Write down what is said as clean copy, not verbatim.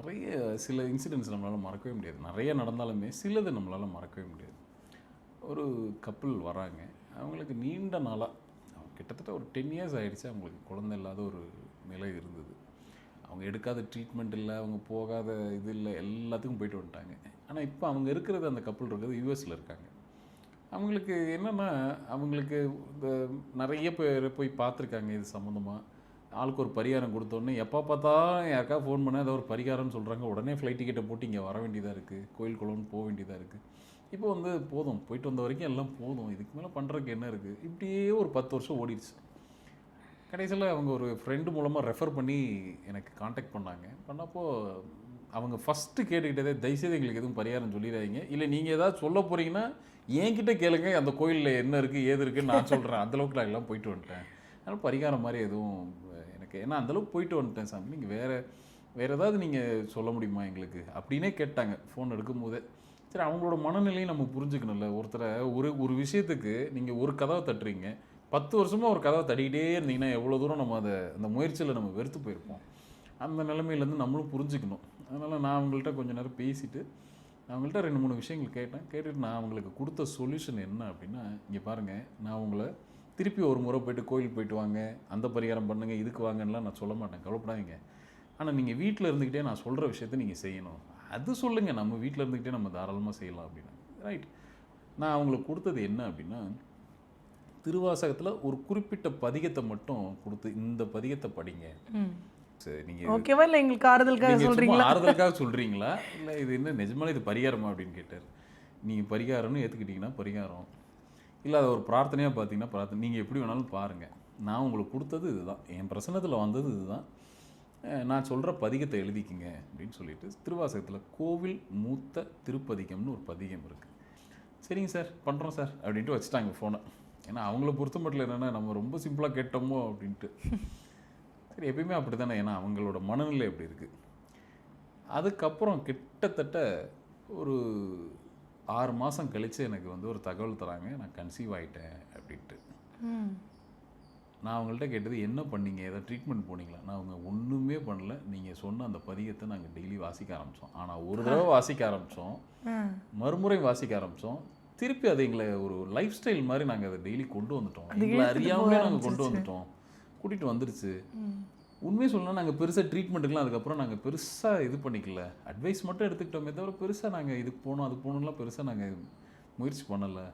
நிறைய சில இன்சிடென்ட்ஸ் நம்மளால் மறக்கவே முடியாது. நிறைய நடந்தாலுமே சிலது நம்மளால் மறக்கவே முடியாது. ஒரு கப்புள் வராங்க. அவங்களுக்கு நீண்ட நாளாக கிட்டத்தட்ட ஒரு 10 இயர்ஸ் ஆகிடுச்சு அவங்களுக்கு குழந்தை இல்லாத ஒரு நிலை இருந்தது. அவங்க எடுக்காத ட்ரீட்மெண்ட் இல்லை, அவங்க போகாத இது இல்லை, எல்லாத்துக்கும் போயிட்டு வந்துட்டாங்க. ஆனால் இப்போ அவங்க இருக்கிறது, அந்த கப்புள் இருக்கிறது யூஎஸில் இருக்காங்க. அவங்களுக்கு என்னென்னா, அவங்களுக்கு இந்த நிறைய பேர் போய் பார்த்துருக்காங்க இது சம்மந்தமாக. ஆளுக்கு ஒரு பரிகாரம் கொடுத்தோன்னே எப்போ பார்த்தாலும் யாருக்கா ஃபோன் பண்ணால் ஏதோ ஒரு பரிகாரம்னு சொல்கிறாங்க. உடனே ஃப்ளைட் டிக்கெட்டை போட்டு இங்கே வர வேண்டியதாக இருக்குது, கோயில் குளம்னு போக வேண்டியதாக இருக்குது. இப்போ வந்து போதும், போயிட்டு வந்த வரைக்கும் எல்லாம் போதும், இதுக்கு மேலே பண்ணுறதுக்கு என்ன இருக்குது. இப்படியே ஒரு 10 வருஷம் ஓடிடுச்சு. கடைசியில் அவங்க ஒரு ஃப்ரெண்டு மூலமாக ரெஃபர் பண்ணி எனக்கு காண்டாக்ட் பண்ணாங்க. பண்ணப்போ அவங்க ஃபஸ்ட்டு கேட்டுக்கிட்டதே, தயவுசெய்து எங்களுக்கு எதுவும் பரிகாரம் சொல்லிடாதீங்க, இல்லை நீங்கள் ஏதாவது சொல்ல போகிறீங்கன்னா என்கிட்ட கேளுங்க, அந்த கோயிலில் என்ன இருக்குது ஏது இருக்குதுன்னு நான் சொல்கிறேன். அந்தளவுக்கு நான் எல்லாம் போயிட்டு வந்துட்டேன், அதனால் பரிகாரம் மாதிரி எதுவும் எனக்கு, ஏன்னா அந்தளவுக்கு போயிட்டு வந்துட்டேன் சாமி, நீங்கள் வேறு ஏதாவது நீங்கள் சொல்ல முடியுமா எங்களுக்கு அப்படின்னே கேட்டாங்க ஃபோன் எடுக்கும் போதே. சரி, அவங்களோட மனநிலையும் நம்ம புரிஞ்சுக்கணும்ல. ஒருத்தரை ஒரு விஷயத்துக்கு நீங்கள் ஒரு கதவை தட்டுறீங்க, 10 வருஷமாக ஒரு கதவை தட்டிக்கிட்டே இருந்தீங்கன்னா எவ்வளோ தூரம் நம்ம அந்த முயற்சியில் நம்ம வெறுத்து போயிருப்போம். அந்த நிலைமையிலேருந்து நம்மளும் புரிஞ்சுக்கணும். அதனால் நான் அவங்கள்ட்ட கொஞ்சம் நேரம் பேசிவிட்டு அவங்கள்ட்ட 2-3 விஷயங்கள் கேட்டுட்டு நான் அவங்களுக்கு கொடுத்த சொல்யூஷன் என்ன அப்படின்னா, இங்கே பாருங்கள், நான் உங்களை திருப்பி ஒரு முறை போய்ட்டு கோயிலுக்கு போயிட்டு வாங்க, அந்த பரிகாரம் பண்ணுங்கள், இதுக்கு வாங்கலாம் நான் சொல்ல மாட்டேன், கவலைப்படாதீங்க. ஆனால் நீங்கள் வீட்டில் இருந்துக்கிட்டே நான் சொல்கிற விஷயத்த நீங்கள் செய்யணும், அது சொல்லுங்கள், நம்ம வீட்டில் இருந்துக்கிட்டே நம்ம தாராளமாக செய்யலாம் அப்படின்னா. ரைட். நான் அவங்களுக்கு கொடுத்தது என்ன அப்படின்னா, திருவாசகத்தில் ஒரு குறிப்பிட்ட பதிகத்தை மட்டும் கொடுத்து, இந்த பதிகத்தை படிங்க. சரி, நீங்கள் ஓகேவா இல்லை எங்களுக்கு ஆறுதலுக்காக சொல்கிறீங்களா? ஆறுதலுக்காக சொல்கிறீங்களா இல்லை இது என்ன நிஜமாலே இது பரிகாரமா அப்படின்னு கேட்டார். நீங்கள் பரிகாரம்னு ஏற்றுக்கிட்டிங்கன்னா பரிகாரம், இல்லை அதை ஒரு பிரார்த்தனையாக பார்த்தீங்கன்னா பிரார்த்தனை, நீங்கள் எப்படி வேணாலும் பாருங்கள். நான் உங்களுக்கு கொடுத்தது இதுதான், என் பிரசன்னத்தில் வந்தது இதுதான், நான் சொல்கிற பதிகத்தை எழுதிக்கிங்க அப்படின்னு சொல்லிட்டு திருவாசகத்தில் கோவில் மூத்த திருப்பதிகம்னு ஒரு பதிகம் இருக்குது. சரிங்க சார், பண்ணுறோம் சார் அப்படின்ட்டு வச்சுட்டாங்க ஃபோனை. ஏன்னா அவங்கள பொறுத்த மட்டும் என்னென்னா, நம்ம ரொம்ப சிம்பிளாக கேட்டோமோ அப்படின்ட்டு. சரி, எப்பயுமே அப்படி தானே, ஏன்னா அவங்களோட மனநிலை எப்படி இருக்குது. அதுக்கப்புறம் கிட்டத்தட்ட ஒரு 6 மாதம் கழித்து எனக்கு வந்து ஒரு தகவல் தராங்க, நான் கன்சீவ் ஆகிட்டேன் அப்படின்ட்டு. நான் அவங்கள்ட்ட கேட்டது, என்ன பண்ணீங்க, ஏதாவது ட்ரீட்மெண்ட் போனீங்களா? நான் அவங்க ஒன்றுமே பண்ணல, நீங்கள் சொன்ன அந்த பதிகத்தை நாங்கள் டெய்லி வாசிக்க ஆரம்பித்தோம். ஆனால் ஒரு தடவை வாசிக்க ஆரம்பித்தோம், மறுமுறை வாசிக்க ஆரம்பித்தோம், திருப்பி அதை எங்களை ஒரு லைஃப் ஸ்டைல் மாதிரி நாங்கள் அதை டெய்லி கொண்டு வந்துட்டோம். எங்களை அறியாமலே நாங்கள் கொண்டு வந்துட்டோம், கூட்டிகிட்டு வந்துருச்சு. உண்மையை சொல்லணும்னா நாங்கள் பெருசாக ட்ரீட்மெண்ட்டுக்கெலாம் அதுக்கப்புறம் நாங்கள் பெருசாக இது பண்ணிக்கல, அட்வைஸ் மட்டும் எடுத்துக்கிட்டோமே தவிர பெருசாக நாங்கள் இதுக்கு போகணும் அது போகணும்லாம் பெருசாக நாங்கள் முயற்சி பண்ணலை.